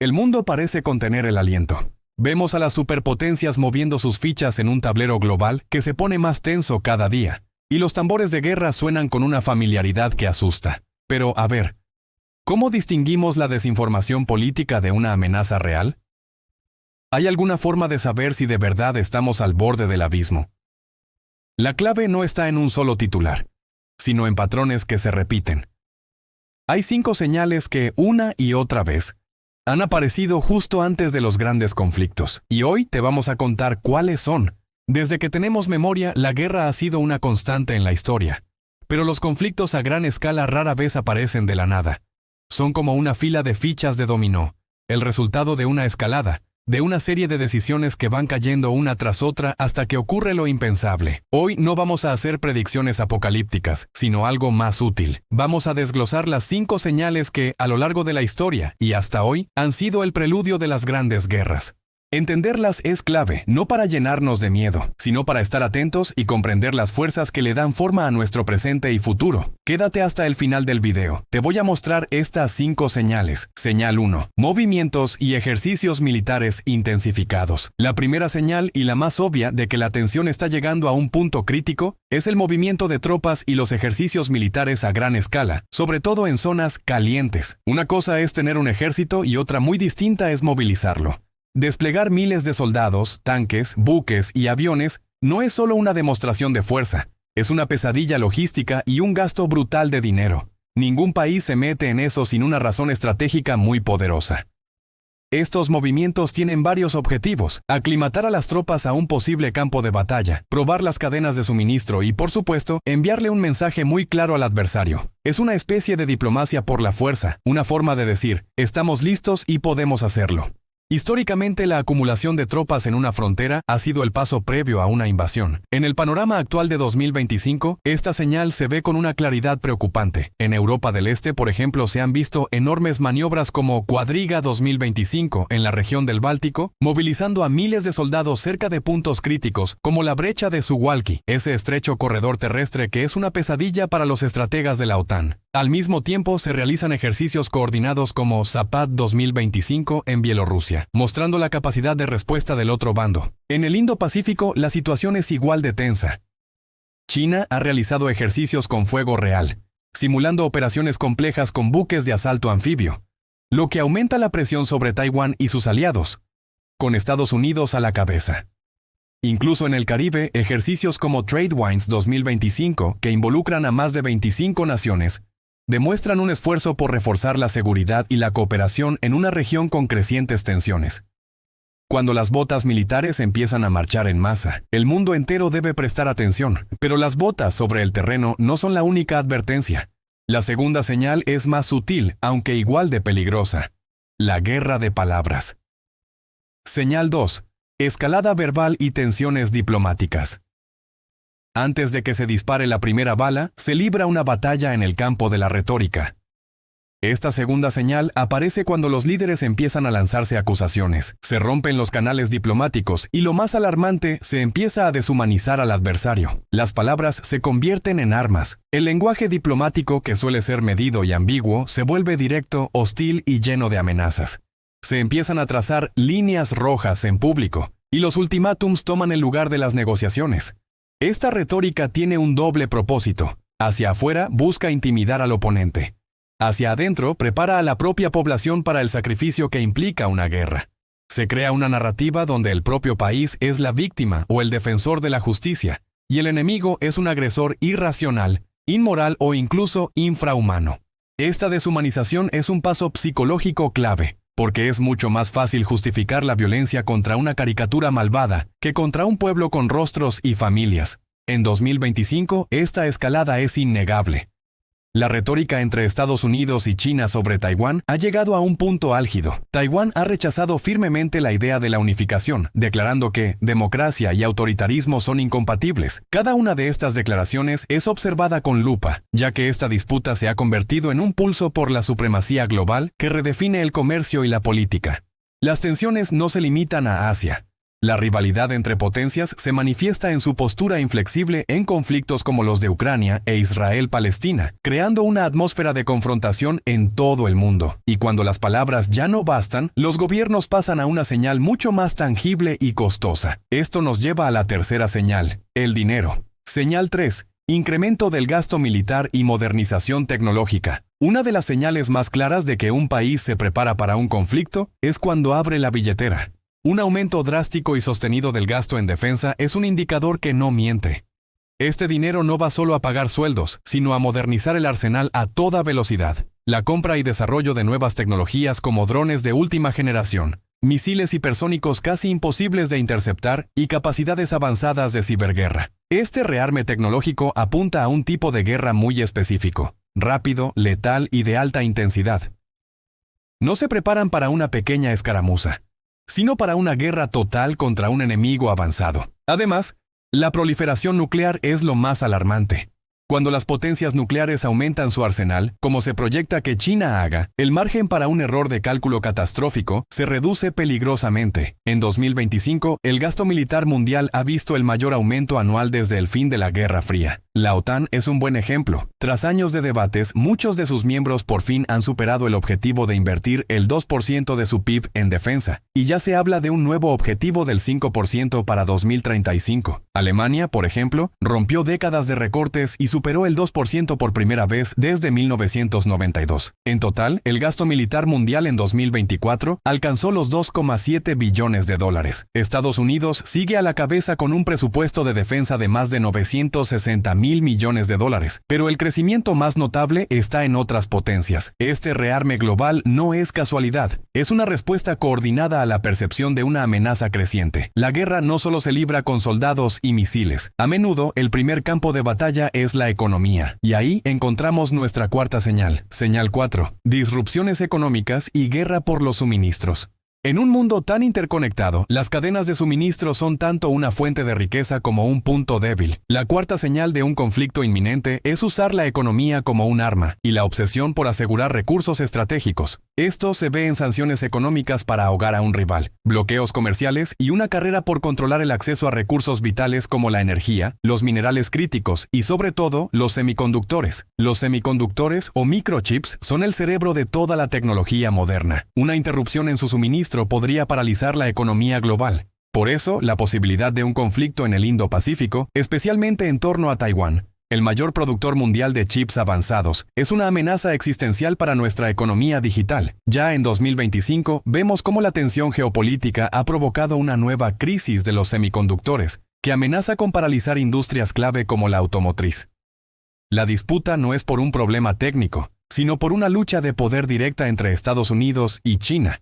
El mundo parece contener el aliento. Vemos a las superpotencias moviendo sus fichas en un tablero global que se pone más tenso cada día, y los tambores de guerra suenan con una familiaridad que asusta. Pero, a ver, ¿cómo distinguimos la desinformación política de una amenaza real? ¿Hay alguna forma de saber si de verdad estamos al borde del abismo? La clave no está en un solo titular, sino en patrones que se repiten. Hay 5 señales que, una y otra vez, han aparecido justo antes de los grandes conflictos, y hoy te vamos a contar cuáles son. Desde que tenemos memoria, la guerra ha sido una constante en la historia, pero los conflictos a gran escala rara vez aparecen de la nada. Son como una fila de fichas de dominó, el resultado de una escalada, de una serie de decisiones que van cayendo una tras otra hasta que ocurre lo impensable. Hoy no vamos a hacer predicciones apocalípticas, sino algo más útil. Vamos a desglosar las 5 señales que, a lo largo de la historia y hasta hoy, han sido el preludio de las grandes guerras. Entenderlas es clave, no para llenarnos de miedo, sino para estar atentos y comprender las fuerzas que le dan forma a nuestro presente y futuro. Quédate hasta el final del video. Te voy a mostrar estas 5 señales. Señal 1. Movimientos y ejercicios militares intensificados. La primera señal y la más obvia de que la tensión está llegando a un punto crítico es el movimiento de tropas y los ejercicios militares a gran escala, sobre todo en zonas calientes. Una cosa es tener un ejército y otra muy distinta es movilizarlo. Desplegar miles de soldados, tanques, buques y aviones no es solo una demostración de fuerza, es una pesadilla logística y un gasto brutal de dinero. Ningún país se mete en eso sin una razón estratégica muy poderosa. Estos movimientos tienen varios objetivos: aclimatar a las tropas a un posible campo de batalla, probar las cadenas de suministro y, por supuesto, enviarle un mensaje muy claro al adversario. Es una especie de diplomacia por la fuerza, una forma de decir, estamos listos y podemos hacerlo. Históricamente, la acumulación de tropas en una frontera ha sido el paso previo a una invasión. En el panorama actual de 2025, esta señal se ve con una claridad preocupante. En Europa del Este, por ejemplo, se han visto enormes maniobras como Cuadriga 2025 en la región del Báltico, movilizando a miles de soldados cerca de puntos críticos, como la brecha de Suwałki, ese estrecho corredor terrestre que es una pesadilla para los estrategas de la OTAN. Al mismo tiempo, se realizan ejercicios coordinados como Zapad 2025 en Bielorrusia, mostrando la capacidad de respuesta del otro bando. En el Indo-Pacífico, la situación es igual de tensa. China ha realizado ejercicios con fuego real, simulando operaciones complejas con buques de asalto anfibio, lo que aumenta la presión sobre Taiwán y sus aliados, con Estados Unidos a la cabeza. Incluso en el Caribe, ejercicios como Tradewinds 2025, que involucran a más de 25 naciones, demuestran un esfuerzo por reforzar la seguridad y la cooperación en una región con crecientes tensiones. Cuando las botas militares empiezan a marchar en masa, el mundo entero debe prestar atención, pero las botas sobre el terreno no son la única advertencia. La segunda señal es más sutil, aunque igual de peligrosa: la guerra de palabras. Señal 2. Escalada verbal y tensiones diplomáticas. Antes de que se dispare la primera bala, se libra una batalla en el campo de la retórica. Esta segunda señal aparece cuando los líderes empiezan a lanzarse acusaciones, se rompen los canales diplomáticos y, lo más alarmante, se empieza a deshumanizar al adversario. Las palabras se convierten en armas. El lenguaje diplomático, que suele ser medido y ambiguo, se vuelve directo, hostil y lleno de amenazas. Se empiezan a trazar líneas rojas en público, y los ultimátums toman el lugar de las negociaciones. Esta retórica tiene un doble propósito. Hacia afuera busca intimidar al oponente. Hacia adentro prepara a la propia población para el sacrificio que implica una guerra. Se crea una narrativa donde el propio país es la víctima o el defensor de la justicia, y el enemigo es un agresor irracional, inmoral o incluso infrahumano. Esta deshumanización es un paso psicológico clave, porque es mucho más fácil justificar la violencia contra una caricatura malvada que contra un pueblo con rostros y familias. En 2025, esta escalada es innegable. La retórica entre Estados Unidos y China sobre Taiwán ha llegado a un punto álgido. Taiwán ha rechazado firmemente la idea de la unificación, declarando que democracia y autoritarismo son incompatibles. Cada una de estas declaraciones es observada con lupa, ya que esta disputa se ha convertido en un pulso por la supremacía global que redefine el comercio y la política. Las tensiones no se limitan a Asia. La rivalidad entre potencias se manifiesta en su postura inflexible en conflictos como los de Ucrania e Israel-Palestina, creando una atmósfera de confrontación en todo el mundo. Y cuando las palabras ya no bastan, los gobiernos pasan a una señal mucho más tangible y costosa. Esto nos lleva a la tercera señal, el dinero. Señal 3. Incremento del gasto militar y modernización tecnológica. Una de las señales más claras de que un país se prepara para un conflicto es cuando abre la billetera. Un aumento drástico y sostenido del gasto en defensa es un indicador que no miente. Este dinero no va solo a pagar sueldos, sino a modernizar el arsenal a toda velocidad. La compra y desarrollo de nuevas tecnologías como drones de última generación, misiles hipersónicos casi imposibles de interceptar y capacidades avanzadas de ciberguerra. Este rearme tecnológico apunta a un tipo de guerra muy específico, rápido, letal y de alta intensidad. No se preparan para una pequeña escaramuza, sino para una guerra total contra un enemigo avanzado. Además, la proliferación nuclear es lo más alarmante. Cuando las potencias nucleares aumentan su arsenal, como se proyecta que China haga, el margen para un error de cálculo catastrófico se reduce peligrosamente. En 2025, el gasto militar mundial ha visto el mayor aumento anual desde el fin de la Guerra Fría. La OTAN es un buen ejemplo. Tras años de debates, muchos de sus miembros por fin han superado el objetivo de invertir el 2% de su PIB en defensa, y ya se habla de un nuevo objetivo del 5% para 2035. Alemania, por ejemplo, rompió décadas de recortes y superó el 2% por primera vez desde 1992. En total, el gasto militar mundial en 2024 alcanzó los 2,7 billones de dólares. Estados Unidos sigue a la cabeza con un presupuesto de defensa de más de 960,000 millones de dólares, pero el crecimiento más notable está en otras potencias. Este rearme global no es casualidad, es una respuesta coordinada a la percepción de una amenaza creciente. La guerra no solo se libra con soldados y misiles. A menudo, el primer campo de batalla es la economía, y ahí encontramos nuestra cuarta señal. Señal 4. Disrupciones económicas y guerra por los suministros. En un mundo tan interconectado, las cadenas de suministro son tanto una fuente de riqueza como un punto débil. La cuarta señal de un conflicto inminente es usar la economía como un arma, y la obsesión por asegurar recursos estratégicos. Esto se ve en sanciones económicas para ahogar a un rival, bloqueos comerciales y una carrera por controlar el acceso a recursos vitales como la energía, los minerales críticos y sobre todo los semiconductores. Los semiconductores o microchips son el cerebro de toda la tecnología moderna. Una interrupción en su suministro podría paralizar la economía global. Por eso, la posibilidad de un conflicto en el Indo-Pacífico, especialmente en torno a Taiwán, el mayor productor mundial de chips avanzados, es una amenaza existencial para nuestra economía digital. Ya en 2025 vemos cómo la tensión geopolítica ha provocado una nueva crisis de los semiconductores, que amenaza con paralizar industrias clave como la automotriz. La disputa no es por un problema técnico, sino por una lucha de poder directa entre Estados Unidos y China,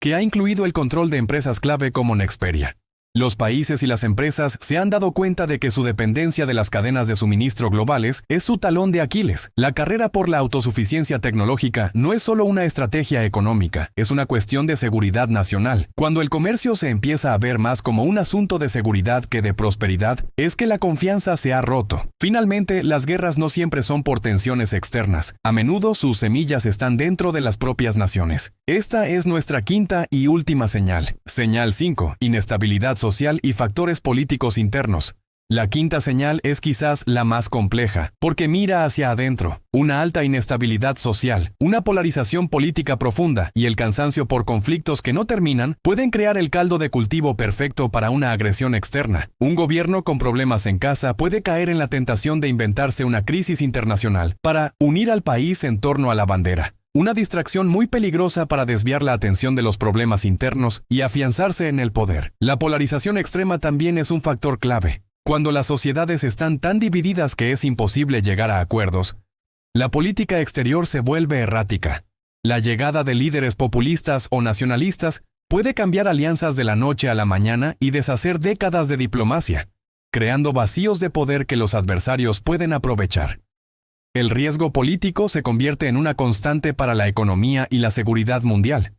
que ha incluido el control de empresas clave como Nexperia. Los países y las empresas se han dado cuenta de que su dependencia de las cadenas de suministro globales es su talón de Aquiles. La carrera por la autosuficiencia tecnológica no es solo una estrategia económica, es una cuestión de seguridad nacional. Cuando el comercio se empieza a ver más como un asunto de seguridad que de prosperidad, es que la confianza se ha roto. Finalmente, las guerras no siempre son por tensiones externas. A menudo sus semillas están dentro de las propias naciones. Esta es nuestra quinta y última señal. Señal 5. Inestabilidad social y factores políticos internos. La quinta señal es quizás la más compleja, porque mira hacia adentro. Una alta inestabilidad social, una polarización política profunda y el cansancio por conflictos que no terminan pueden crear el caldo de cultivo perfecto para una agresión externa. Un gobierno con problemas en casa puede caer en la tentación de inventarse una crisis internacional para unir al país en torno a la bandera. Una distracción muy peligrosa para desviar la atención de los problemas internos y afianzarse en el poder. La polarización extrema también es un factor clave. Cuando las sociedades están tan divididas que es imposible llegar a acuerdos, la política exterior se vuelve errática. La llegada de líderes populistas o nacionalistas puede cambiar alianzas de la noche a la mañana y deshacer décadas de diplomacia, creando vacíos de poder que los adversarios pueden aprovechar. El riesgo político se convierte en una constante para la economía y la seguridad mundial.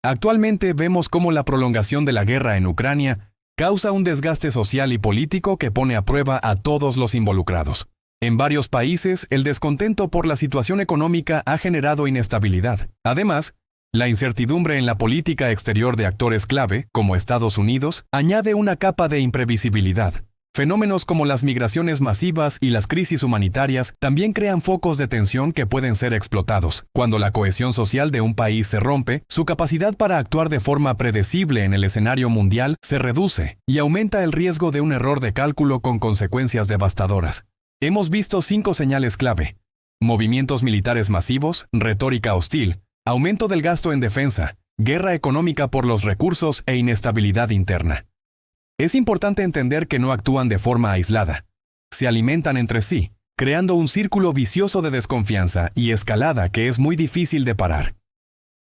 Actualmente vemos cómo la prolongación de la guerra en Ucrania causa un desgaste social y político que pone a prueba a todos los involucrados. En varios países, el descontento por la situación económica ha generado inestabilidad. Además, La incertidumbre en la política exterior de actores clave, como Estados Unidos, añade una capa de imprevisibilidad. Fenómenos como las migraciones masivas y las crisis humanitarias también crean focos de tensión que pueden ser explotados. Cuando la cohesión social de un país se rompe, su capacidad para actuar de forma predecible en el escenario mundial se reduce y aumenta el riesgo de un error de cálculo con consecuencias devastadoras. Hemos visto 5 señales clave: movimientos militares masivos, retórica hostil, aumento del gasto en defensa, guerra económica por los recursos e inestabilidad interna. Es importante entender que no actúan de forma aislada. Se alimentan entre sí, creando un círculo vicioso de desconfianza y escalada que es muy difícil de parar.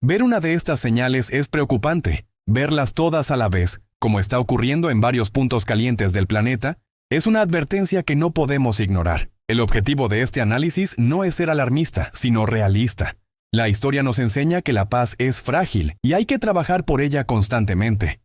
Ver una de estas señales es preocupante. Verlas todas a la vez, como está ocurriendo en varios puntos calientes del planeta, es una advertencia que no podemos ignorar. El objetivo de este análisis no es ser alarmista, sino realista. La historia nos enseña que la paz es frágil y hay que trabajar por ella constantemente.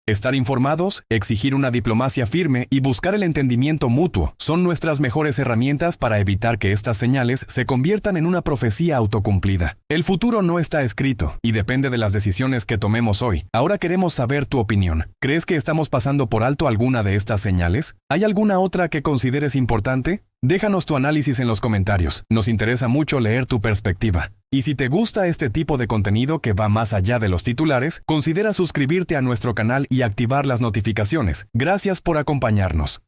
Estar informados, exigir una diplomacia firme y buscar el entendimiento mutuo son nuestras mejores herramientas para evitar que estas señales se conviertan en una profecía autocumplida. El futuro no está escrito y depende de las decisiones que tomemos hoy. Ahora queremos saber tu opinión. ¿Crees que estamos pasando por alto alguna de estas señales? ¿Hay alguna otra que consideres importante? Déjanos tu análisis en los comentarios. Nos interesa mucho leer tu perspectiva. Y si te gusta este tipo de contenido que va más allá de los titulares, considera suscribirte a nuestro canal y activar las notificaciones. Gracias por acompañarnos.